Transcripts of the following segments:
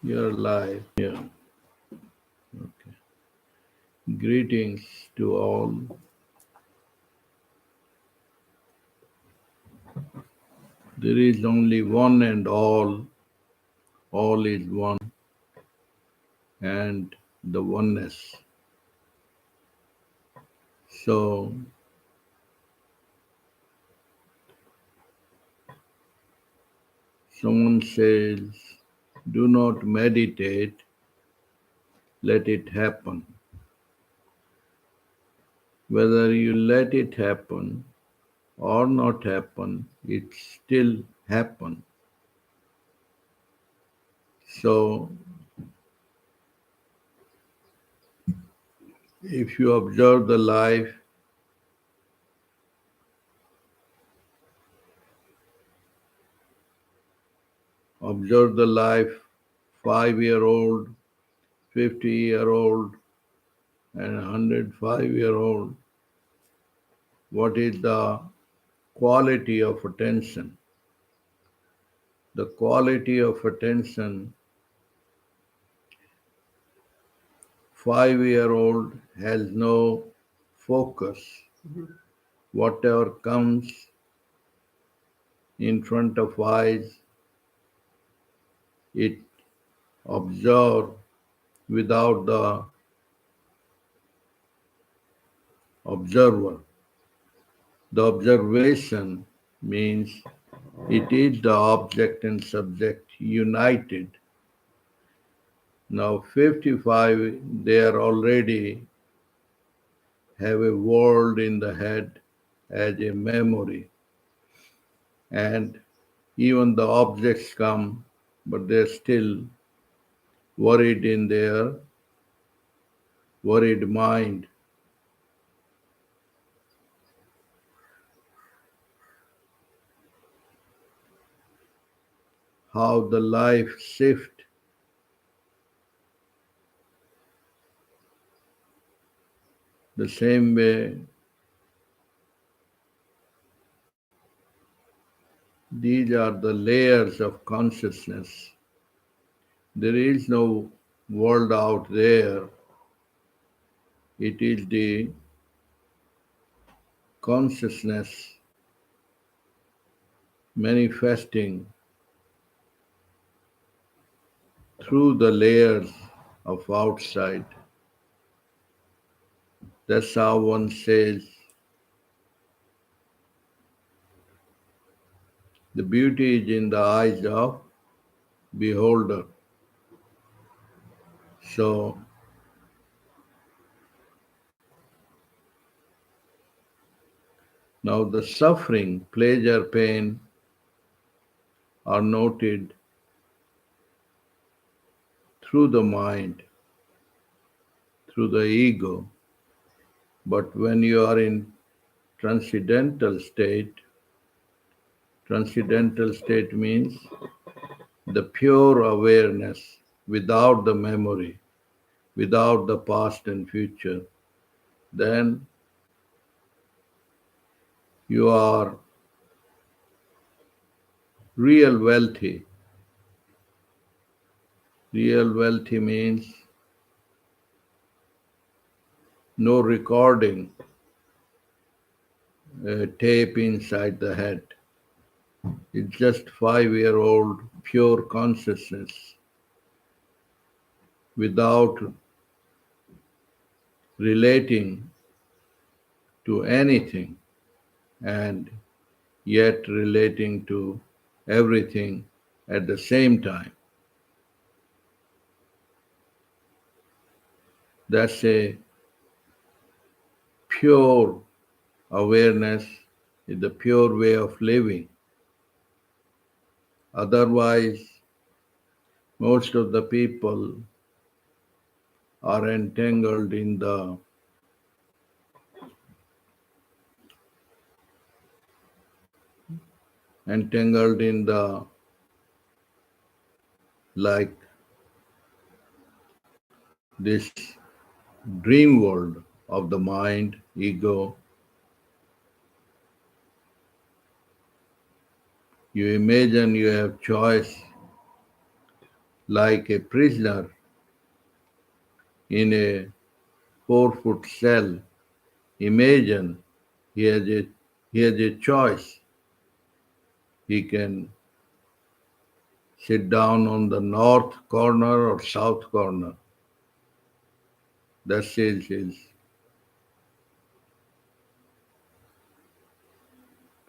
You're live. Yeah. Okay. Greetings to all. There is only one and all. All is one, and the oneness. So, someone says, do not meditate, let it happen. Whether you let it happen or not happen, it still happen. So, if you observe the life, observe the life 5-year-old, 50-year-old, and 105-year-old, what is the quality of attention? The quality of attention, 5-year-old has no focus. Whatever comes in front of eyes, it observes without the observer. The observation means it is the object and subject united. Now 55, they are already have a world in the head as a memory. And even the objects come, but they're still worried in their worried mind. How the life shift. The same way, these are the layers of consciousness. There is no world out there. It is the consciousness manifesting through the layers of outside. That's how one says the beauty is in the eyes of beholder. So, now the suffering, pleasure, pain are noted through the mind, through the ego. But when you are in transcendental state means the pure awareness without the memory, without the past and future, then you are real wealthy. Real wealthy means no recording tape inside the head. It's just 5-year-old pure consciousness without relating to anything and yet relating to everything at the same time. That's a pure awareness, is the pure way of living. Otherwise, most of the people are entangled in the like this dream world of the mind, ego. You imagine you have choice like a prisoner in a 4-foot cell. Imagine he has a he has a choice. He can sit down on the north corner or south corner. That's his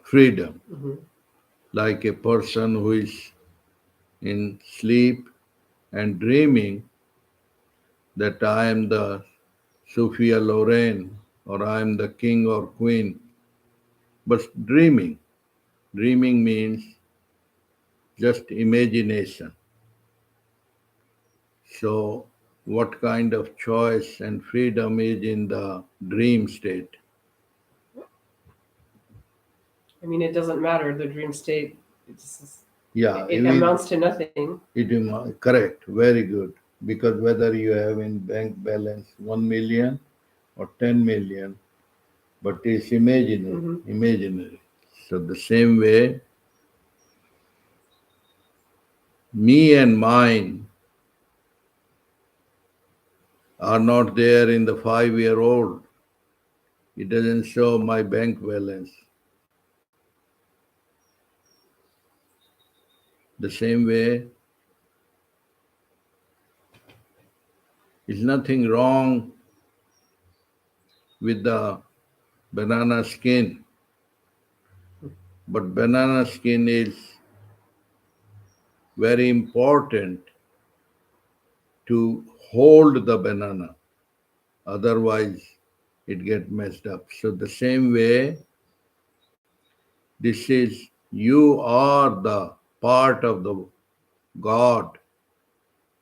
freedom. Mm-hmm. Like a person who is in sleep and dreaming that I am the Sophia Loren or I am the king or queen. But dreaming, dreaming means just imagination. So, what kind of choice and freedom is in the dream state? I mean, it doesn't matter. The dream state, Yeah, it amounts to nothing. correct, very good. Because whether you have in bank balance 1 million or 10 million, but it's imaginary, Mm-hmm. imaginary. So the same way, me and mine are not there in the 5-year-old. It doesn't show my bank balance. The same way, there's nothing wrong with the banana skin, but banana skin is very important to hold the banana. Otherwise, it get messed up. So the same way, this is you are the part of the God.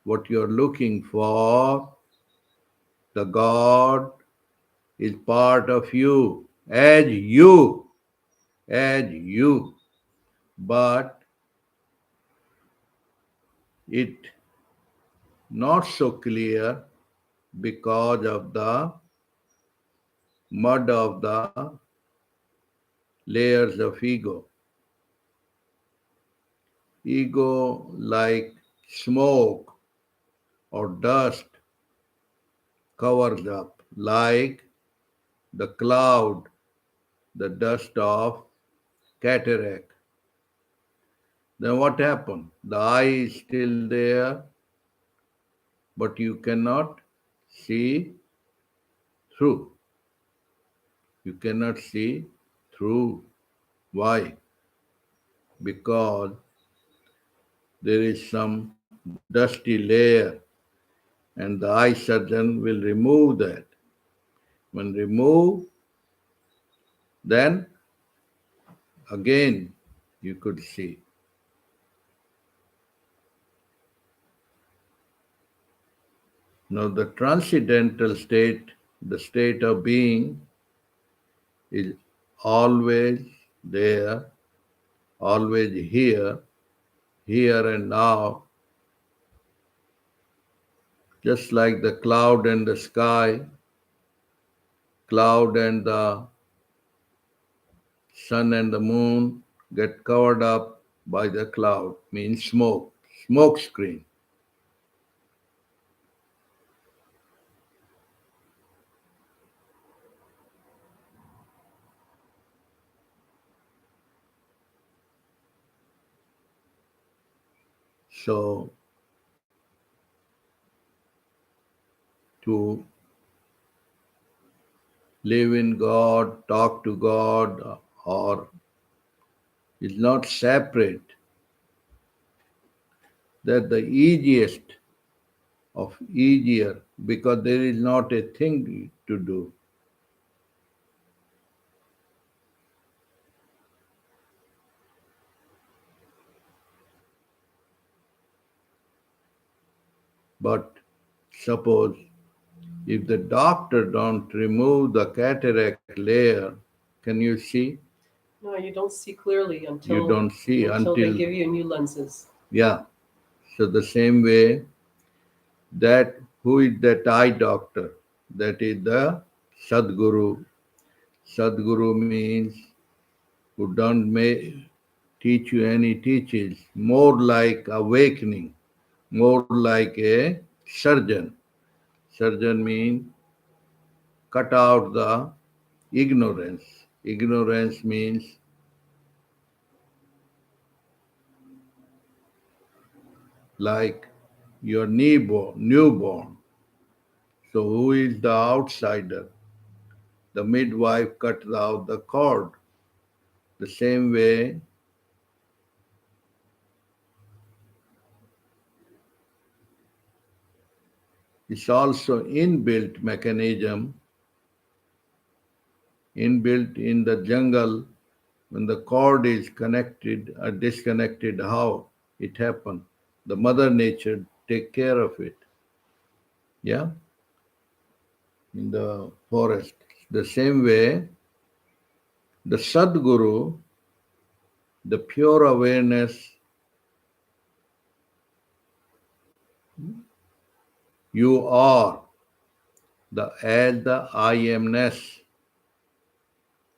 What you're looking for, the God is part of you, as you. But it not so clear because of the mud of the layers of ego. Ego, like smoke or dust, covers up, like the cloud, the dust of cataract. Then what happened? The eye is still there, but you cannot see through. You cannot see through. Why? Because there is some dusty layer, and the eye surgeon will remove that. When remove, then again you could see. Now, the transcendental state, the state of being, is always there, always here and now, just like the cloud and the sky, cloud and the sun and the moon get covered up by the cloud, means smoke screen. So, to live in God, talk to God, or is not separate. That the easiest of easier because there is not a thing to do. But suppose if the doctor don't remove the cataract layer, can you see? No, you don't see clearly You until don't see they until, give you new lenses. yeah. So the same way that who is that eye doctor? That is the Sadguru. Sadguru means who don't teach you any teachings, more like awakening. more like a surgeon. Surgeon means cut out the ignorance. Ignorance means like your newborn. So who is the outsider? The midwife cut out the cord. The same way, it's also inbuilt in the jungle. When the cord is connected or disconnected, how it happened? The mother nature take care of it. Yeah, in the forest. The same way, the Sadguru, the pure awareness, you are the I amness,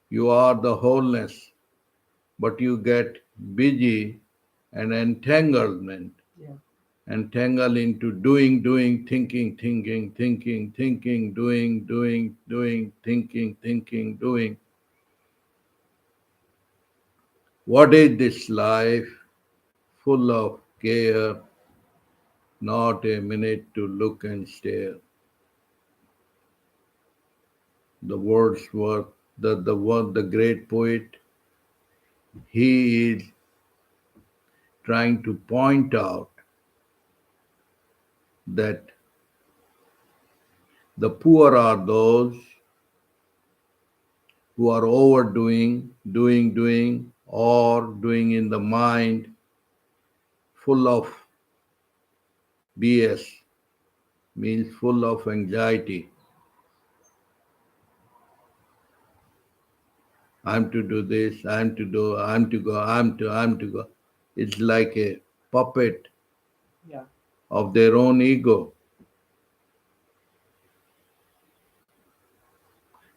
you are the wholeness, but you get busy and entanglement, Yeah. entangled into doing, thinking, doing, thinking, doing. What is this life full of care, not a minute to look and stare? The Wordsworth, the great poet, he is trying to point out that the poor are those who are overdoing, or doing in the mind, full of BS, means full of anxiety. I'm to do this, I'm to go, I'm to go. It's like a puppet Yeah. of their own ego.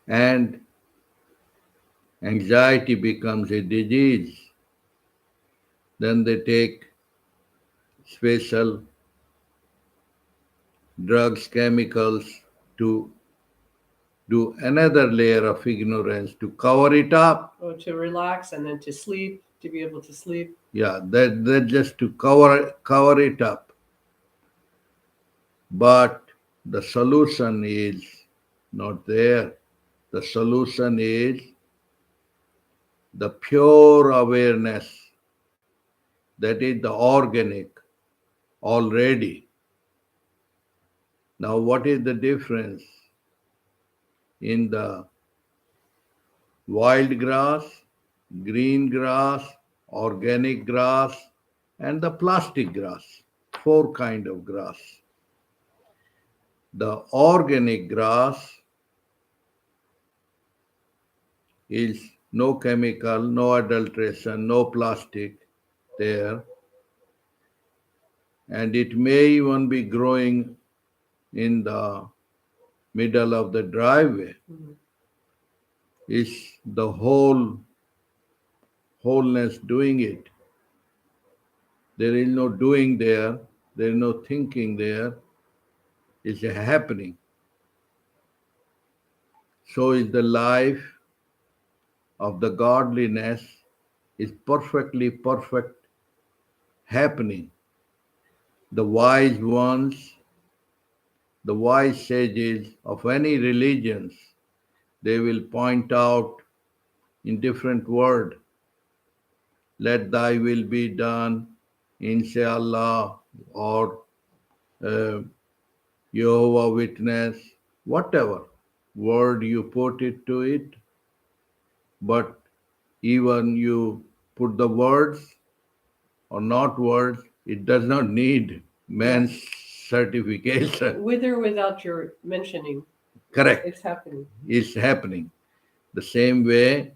And anxiety becomes a disease. Then they take special drugs, chemicals to do another layer of ignorance to cover it up. Oh, to relax and then to sleep, to be able to sleep. Yeah, that just to cover it up. But the solution is not there. The solution is the pure awareness, that is the organic already. Now, what is the difference in the wild grass, green grass, organic grass, and the plastic grass? Four kind of grass. The organic grass is no chemical, no adulteration, no plastic there, and it may even be growing in the middle of the driveway. Mhm. Is the wholeness doing it? There is no doing there, there is no thinking there, it's a happening. So is the life of the godliness is perfectly perfect happening. The wise ones, the wise sages of any religions, they will point out in different word, let thy will be done, inshallah, or uh, Jehovah Witness, whatever word you put it to it, but even you put the words or not words, it does not need Yeah. man's certification. With or without your mentioning, Correct. it's happening. It's happening. The same way,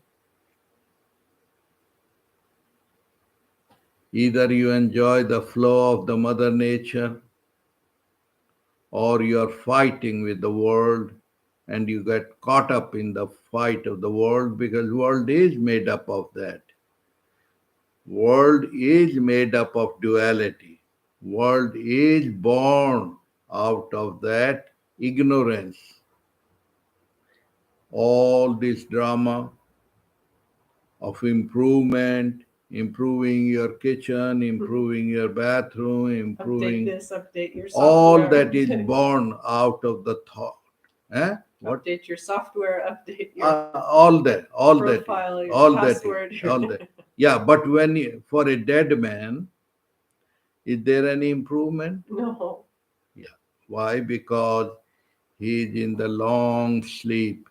either you enjoy the flow of the Mother Nature or you are fighting with the world and you get caught up in the fight of the world because world is made up of that. World is made up of duality. World is born out of that ignorance. All this drama of improvement, improving your kitchen, improving your bathroom, Update improving this, update your all software. that is born out of the thought. Eh? What? Update your software, update your All that is, profile, your all that is, password. all that. Yeah, but for a dead man, is there any improvement? No. Yeah. Why? Because he is in the long sleep.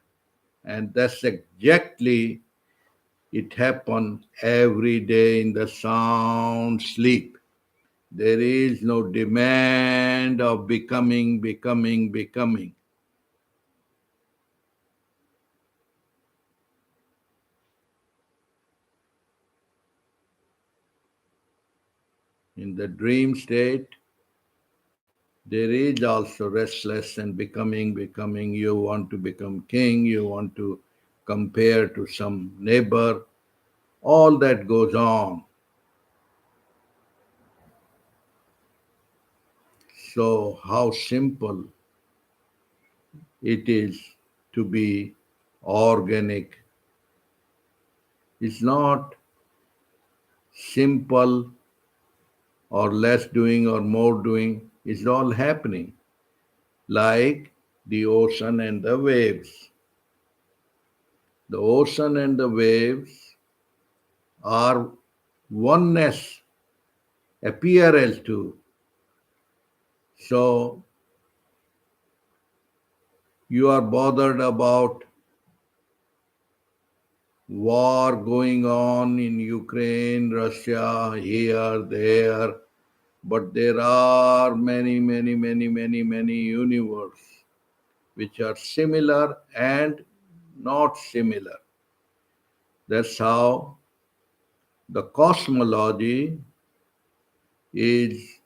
And that's exactly it happens every day in the sound sleep. There is no demand of becoming, becoming, becoming. In the dream state, there is also restless and becoming, becoming. You want to become king, you want to compare to some neighbor. All that goes on. So, how simple it is to be organic. It's not simple or less doing or more doing. It's all happening like the ocean and the waves. The ocean and the waves are oneness, appear as two. So you are bothered about war going on in Ukraine, Russia, here, there, but there are many, many, many, many, many universes which are similar and not similar. That's how the cosmology is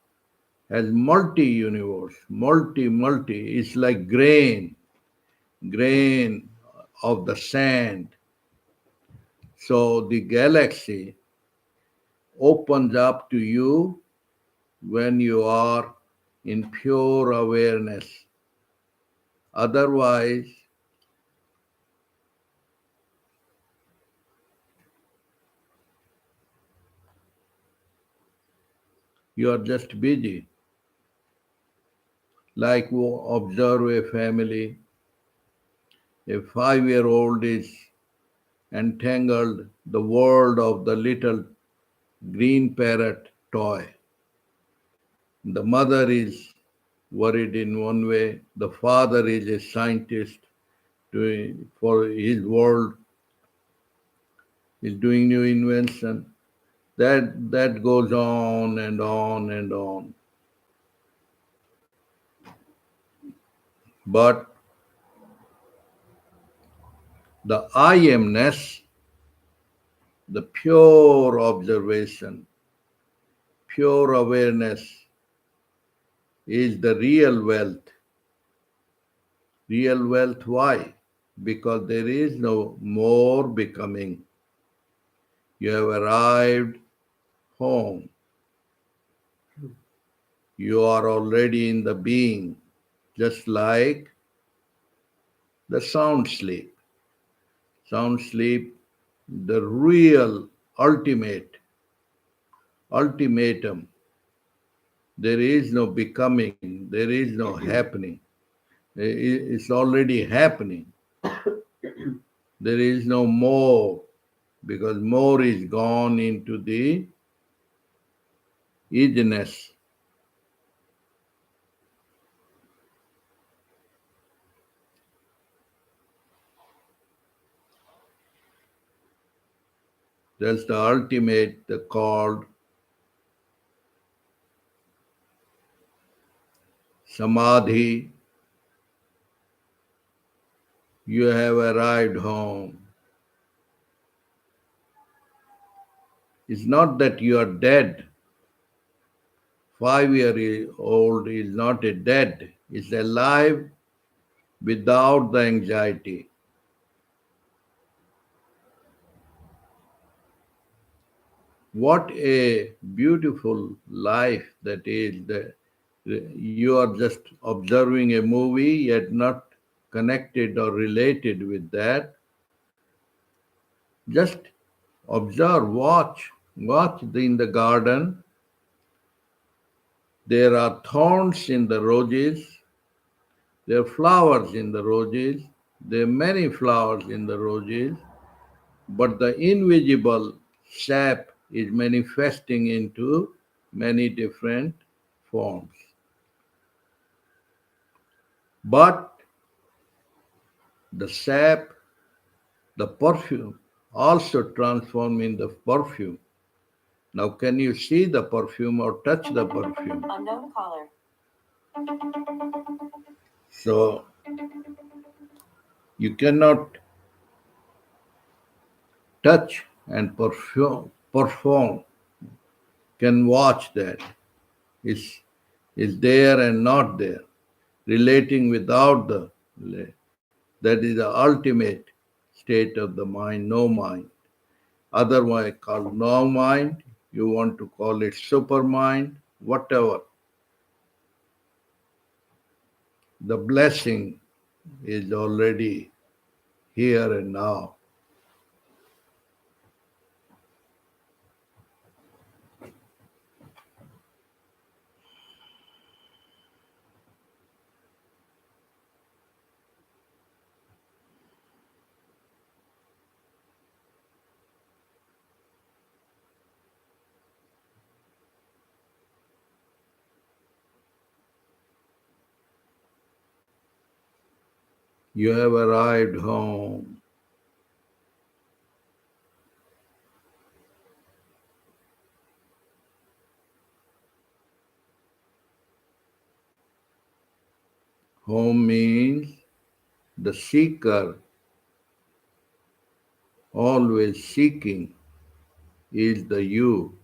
has multi-universe, multi. It's like grain of the sand. So the galaxy opens up to you when you are in pure awareness. Otherwise, you are just busy. Like you observe a family, a 5-year old is entangled the world of the little green parrot toy. The mother is worried in one way, the father is a scientist for his world, is doing new invention. That goes on and on and on. But the I amness, the pure observation, pure awareness is the real wealth. Real wealth, why? Because there is no more becoming. You have arrived home. You are already in the being, just like the sound sleep. Sound sleep, the real ultimatum. There is no becoming, there is no happening. It's already happening. There is no more because more is gone into the isness. That's the ultimate, the called samadhi. You have arrived home. It's not that you are dead. 5-year old is not a dead, it's alive without the anxiety. What a beautiful life that is. You are just observing a movie, yet not connected or related with that. Just observe, watch. In the garden. There are thorns in the roses. There are flowers in the roses. There are many flowers in the roses. But the invisible sap is manifesting into many different forms. But the sap, the perfume, also transform in the perfume. Now, can you see the perfume or touch the perfume? Unknown caller. So, you cannot touch and perform, can watch that. Is there and not there, relating without the. That is the ultimate state of the mind, no mind. Otherwise called no mind, you want to call it super mind, whatever. The blessing is already here and now. You have arrived home. Home means the seeker, always seeking, is the you.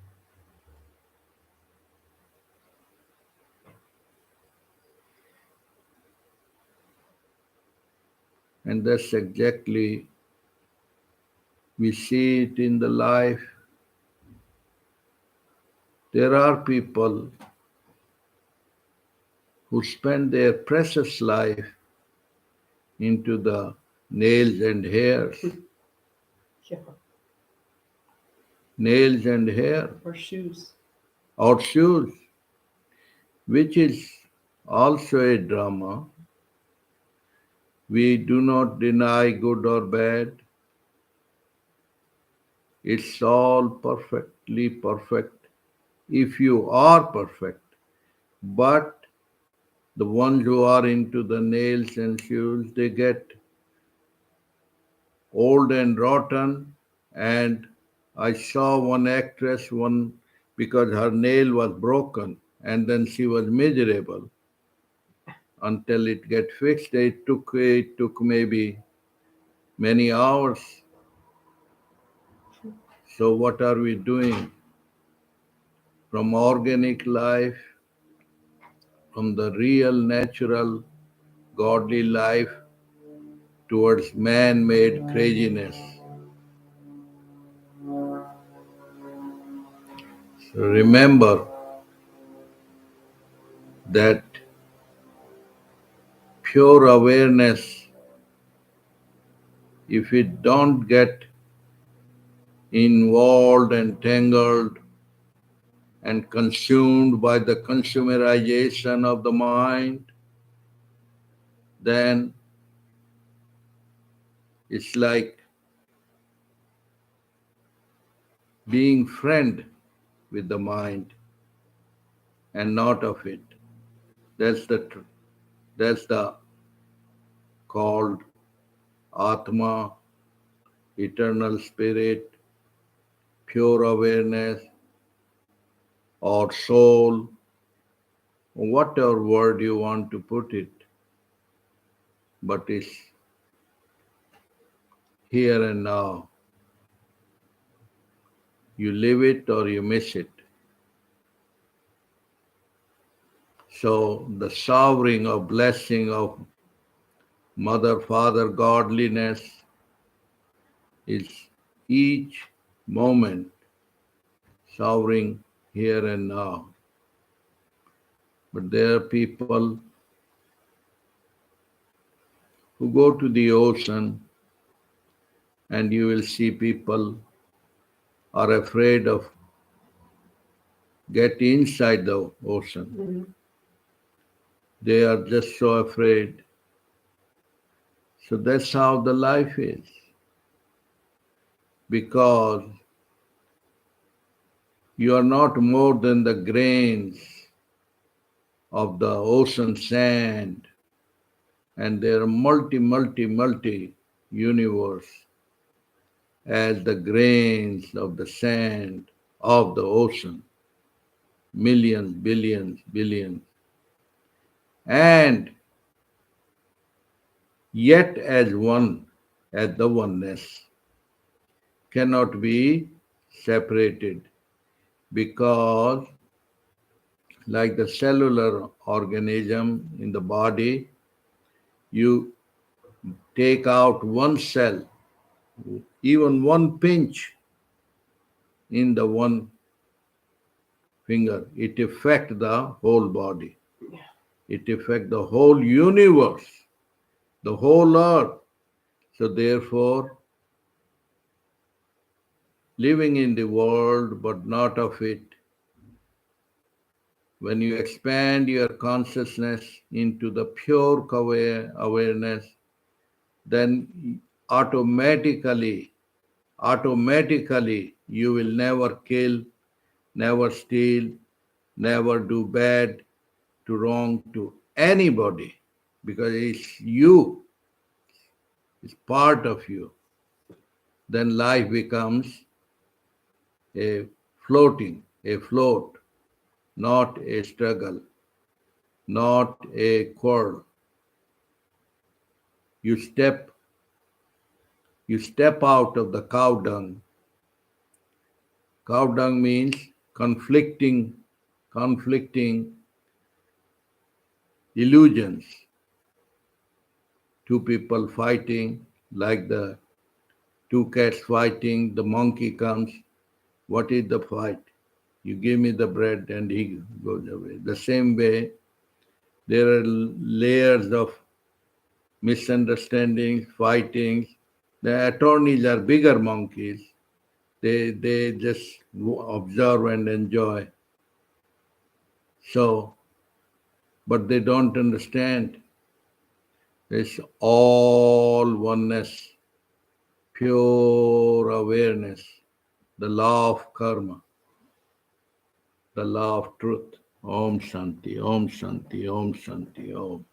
And that's exactly, we see it in the life. There are people who spend their precious life into the nails and hairs. Yeah. Nails and hair. Or shoes. Or shoes, which is also a drama. We do not deny good or bad. It's all perfectly perfect if you are perfect. But the ones who are into the nails and shoes, they get old and rotten. And I saw one actress, because her nail was broken, and then she was miserable until it get fixed. It took maybe many hours. So what are we doing? From organic life, from the real, natural, godly life towards man-made craziness. So remember that pure awareness, if it don't get involved and tangled and consumed by the consumerization of the mind, then it's like being friend with the mind and not of it. That's the called Atma, eternal spirit, pure awareness, or soul, whatever word you want to put it, but it's here and now. You live it or you miss it. So the showering of blessing of Mother, Father, godliness is each moment soaring here and now. But there are people who go to the ocean, and you will see people are afraid of get inside the ocean. Mm-hmm. They are just so afraid. So that's how the life is. Because you are not more than the grains of the ocean sand, and there are multi universe as the grains of the sand of the ocean, millions, billions, billions. And yet as one, as the oneness, cannot be separated, because like the cellular organism in the body, you take out one cell, even one pinch in the one finger, it affects the whole body. Yeah. It affects the whole universe, the whole earth. So therefore, living in the world but not of it, when you expand your consciousness into the pure awareness, then automatically you will never kill, never steal, never do bad to wrong to anybody, because it's you, it's part of you. Then life becomes a a float, not a struggle, not a quarrel. You step you step out of the cow dung. Cow dung means conflicting illusions. Two people fighting, like the two cats fighting, the monkey comes. What is the fight? You give me the bread and he goes away. The same way, there are layers of misunderstandings, fightings. The attorneys are bigger monkeys. They just observe and enjoy. So, but they don't understand. It's all oneness, pure awareness, the law of karma, the law of truth. Om Shanti, Om Shanti, Om Shanti, Om.